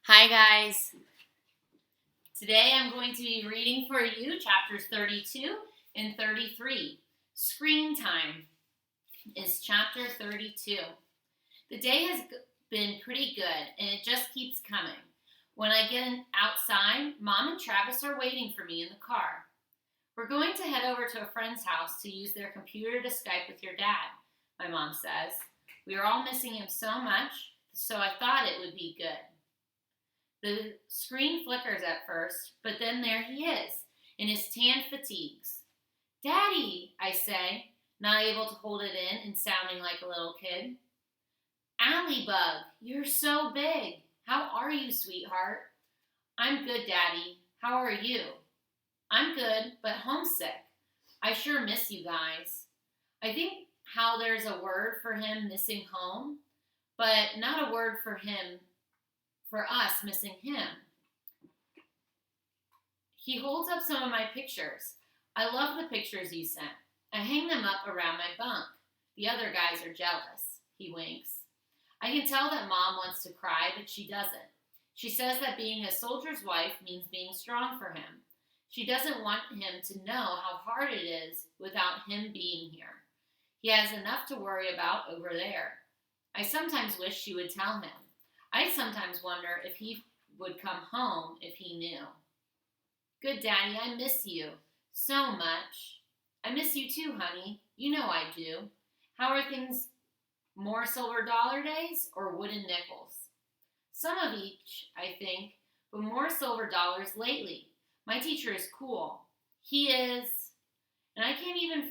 Hi, guys. Today I'm going to be reading for you chapters 32 and 33. Screen time is chapter 32. The day has been pretty good, and it just keeps coming. When I get outside, Mom and Travis are waiting for me in the car. We're going to head over to a friend's house to use their computer to Skype with your dad, my mom says. We are all missing him so much, so I thought it would be good. The screen flickers at first, but then there he is, in his tan fatigues. Daddy, I say, not able to hold it in and sounding like a little kid. Allie Bug, you're so big. How are you, sweetheart? I'm good, Daddy. How are you? I'm good, but homesick. I sure miss you guys. I think how there's a word for him missing home, but not a word for us missing him. He holds up some of my pictures. I love the pictures you sent. I hang them up around my bunk. The other guys are jealous. He winks. I can tell that Mom wants to cry, but she doesn't. She says that being a soldier's wife means being strong for him. She doesn't want him to know how hard it is without him being here. He has enough to worry about over there. I sometimes wish she would tell him. I sometimes wonder if he would come home if he knew. Good Daddy, I miss you so much. I miss you too, honey. You know I do. How are things? More silver dollar days or wooden nickels? Some of each, I think, but more silver dollars lately. My teacher is cool. He is, and I can't even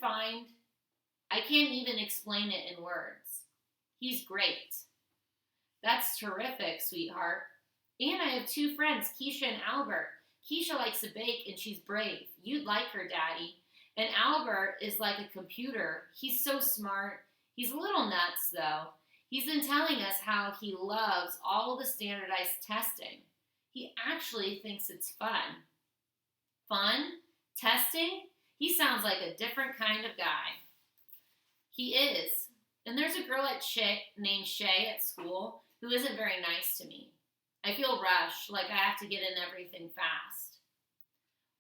explain it in words. He's great. That's terrific, sweetheart. And I have two friends, Keisha and Albert. Keisha likes to bake and she's brave. You'd like her, Daddy. And Albert is like a computer. He's so smart. He's a little nuts, though. He's been telling us how he loves all the standardized testing. He actually thinks it's fun. Fun? Testing? He sounds like a different kind of guy. He is. And there's a girl named Shay at school who isn't very nice to me. I feel rushed, like I have to get in everything fast.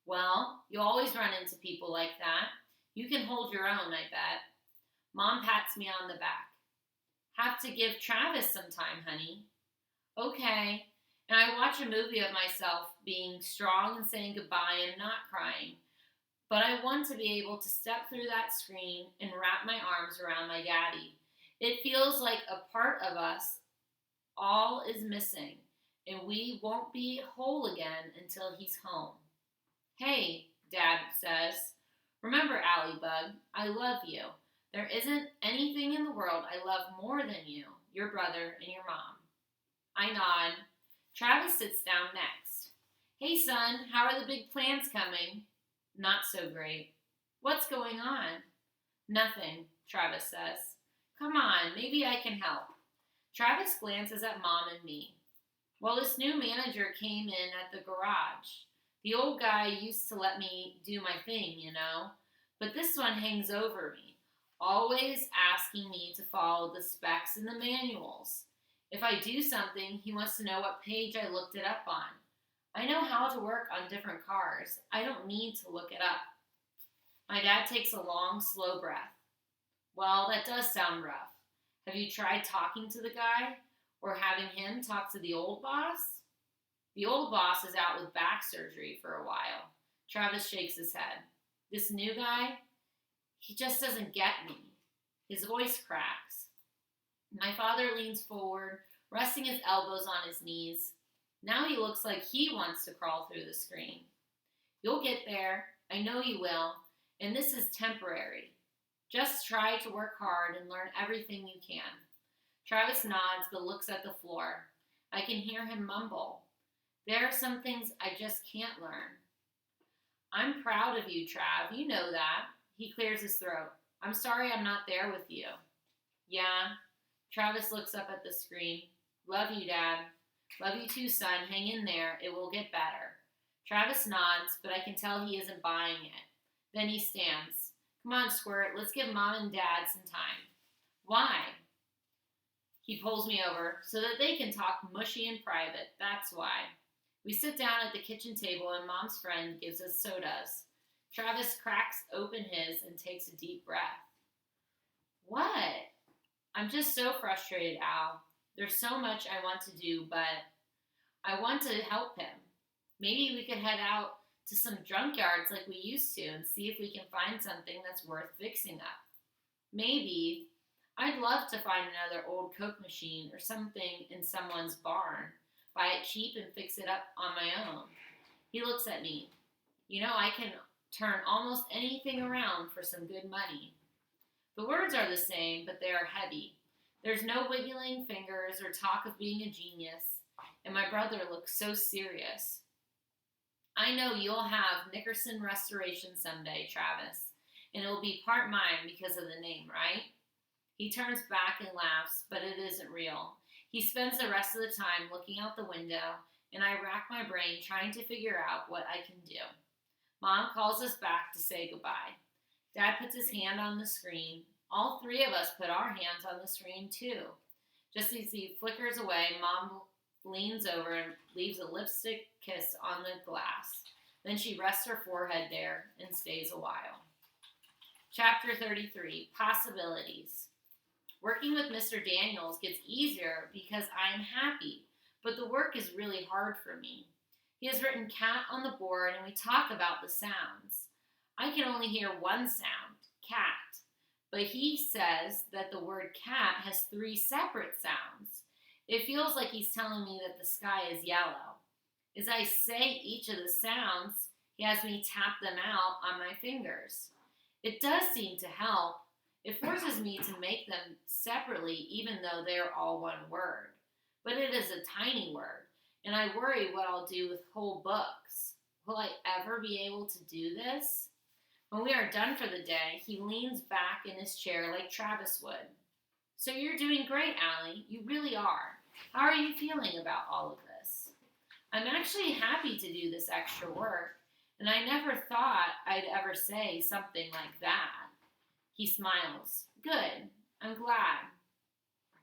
Well, you always run into people like that. You can hold your own, I bet. Mom pats me on the back. Have to give Travis some time, honey. Okay. And I watch a movie of myself being strong and saying goodbye and not crying. But I want to be able to step through that screen and wrap my arms around my daddy. It feels like a part of us all is missing, and we won't be whole again until he's home. Hey, Dad says, remember, Allie Bug, I love you. There isn't anything in the world I love more than you, your brother, and your mom. I nod. Travis sits down next. Hey, son, how are the big plans coming? Not so great. What's going on? Nothing, Travis says. Come on, maybe I can help. Travis glances at Mom and me. Well, this new manager came in at the garage. The old guy used to let me do my thing, but this one hangs over me, always asking me to follow the specs in the manuals. If I do something, he wants to know what page I looked it up on. I know how to work on different cars. I don't need to look it up. My dad takes a long, slow breath. Well, that does sound rough. Have you tried talking to the guy? Or having him talk to the old boss? The old boss is out with back surgery for a while. Travis shakes his head. This new guy? He just doesn't get me. His voice cracks. My father leans forward, resting his elbows on his knees. Now he looks like he wants to crawl through the screen. You'll get there. I know you will. And this is temporary. Just try to work hard and learn everything you can. Travis nods but looks at the floor. I can hear him mumble. There are some things I just can't learn. I'm proud of you, Trav. You know that. He clears his throat. I'm sorry I'm not there with you. Yeah. Travis looks up at the screen. Love you, Dad. Love you too, son. Hang in there. It will get better. Travis nods, but I can tell he isn't buying it. Then he stands. Come on, Squirt. Let's give Mom and Dad some time. Why? He pulls me over so that they can talk mushy in private. That's why. We sit down at the kitchen table and Mom's friend gives us sodas. Travis cracks open his and takes a deep breath. What? I'm just so frustrated, Al. There's so much I want to do, but I want to help him. Maybe we could head out to some junkyards like we used to and see if we can find something that's worth fixing up. Maybe I'd love to find another old Coke machine or something in someone's barn, buy it cheap and fix it up on my own. He looks at me. You know, I can turn almost anything around for some good money. The words are the same, but they are heavy. There's no wiggling fingers or talk of being a genius, and my brother looks so serious. I know you'll have Nickerson Restoration someday, Travis, and it will be part mine because of the name, right? He turns back and laughs, but it isn't real. He spends the rest of the time looking out the window, and I rack my brain trying to figure out what I can do. Mom calls us back to say goodbye. Dad puts his hand on the screen. All three of us put our hands on the screen too. Just as he flickers away, Mom leans over and leaves a lipstick kiss on the glass. Then she rests her forehead there and stays a while. Chapter 33, Possibilities. Working with Mr. Daniels gets easier because I am happy, but the work is really hard for me. He has written cat on the board and we talk about the sounds. I can only hear one sound, cat, but he says that the word cat has 3 separate sounds. It feels like he's telling me that the sky is yellow. As I say each of the sounds, he has me tap them out on my fingers. It does seem to help. It forces me to make them separately even though they're all one word. But it is a tiny word, and I worry what I'll do with whole books. Will I ever be able to do this? When we are done for the day, he leans back in his chair like Travis would. So you're doing great, Allie. You really are. How are you feeling about all of this? I'm actually happy to do this extra work, and I never thought I'd ever say something like that. He smiles. Good. I'm glad.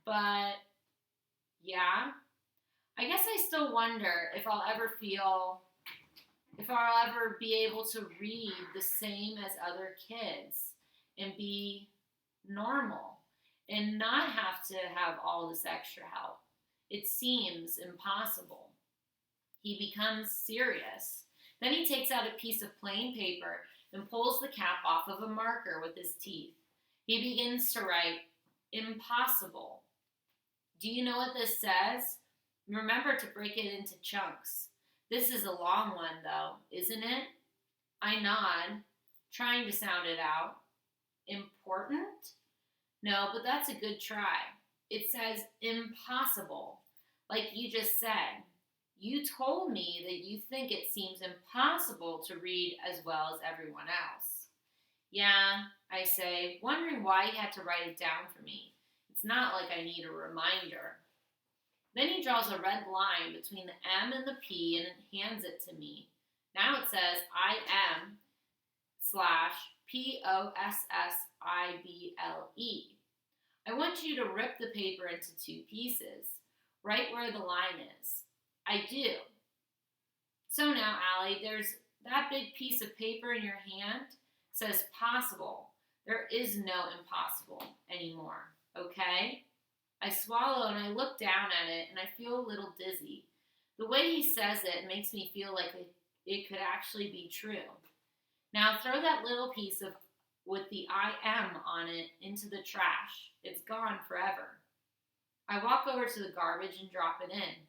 But, yeah? I guess I still wonder if I'll ever be able to read the same as other kids and be normal and not have to have all this extra help. It seems impossible. He becomes serious. Then he takes out a piece of plain paper and pulls the cap off of a marker with his teeth. He begins to write, impossible. Do you know what this says? Remember to break it into chunks. This is a long one, though, isn't it? I nod, trying to sound it out. Important? No, but that's a good try. It says impossible, like you just said. You told me that you think it seems impossible to read as well as everyone else. Yeah, I say, wondering why he had to write it down for me. It's not like I need a reminder. Then he draws a red line between the M and the P and hands it to me. Now it says IM / POSSIBLE. I want you to rip the paper into 2 pieces, right where the line is. I do. So now, Allie, there's that big piece of paper in your hand says possible. There is no impossible anymore, okay? I swallow and I look down at it and I feel a little dizzy. The way he says it makes me feel like it could actually be true. Now throw that little piece with the IM on it into the trash. It's gone forever. I walk over to the garbage and drop it in.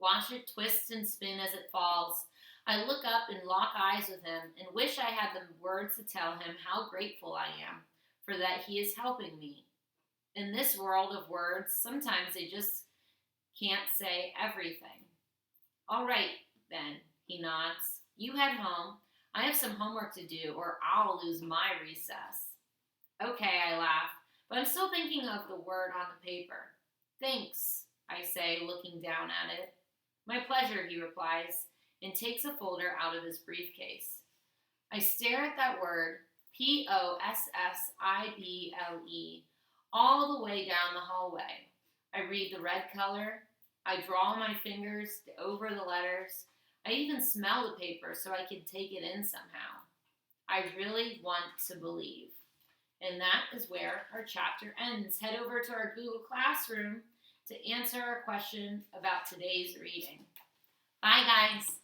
Watch it twist and spin as it falls. I look up and lock eyes with him and wish I had the words to tell him how grateful I am for that he is helping me. In this world of words, sometimes they just can't say everything. All right, then, he nods. You head home. I have some homework to do or I'll lose my recess. Okay, I laugh, but I'm still thinking of the word on the paper. Thanks, I say, looking down at it. My pleasure, he replies, and takes a folder out of his briefcase. I stare at that word, POSSIBLE, all the way down the hallway. I read the red color. I draw my fingers over the letters. I even smell the paper so I can take it in somehow. I really want to believe. And that is where our chapter ends. Head over to our Google Classroom to answer our question about today's reading. Bye, guys.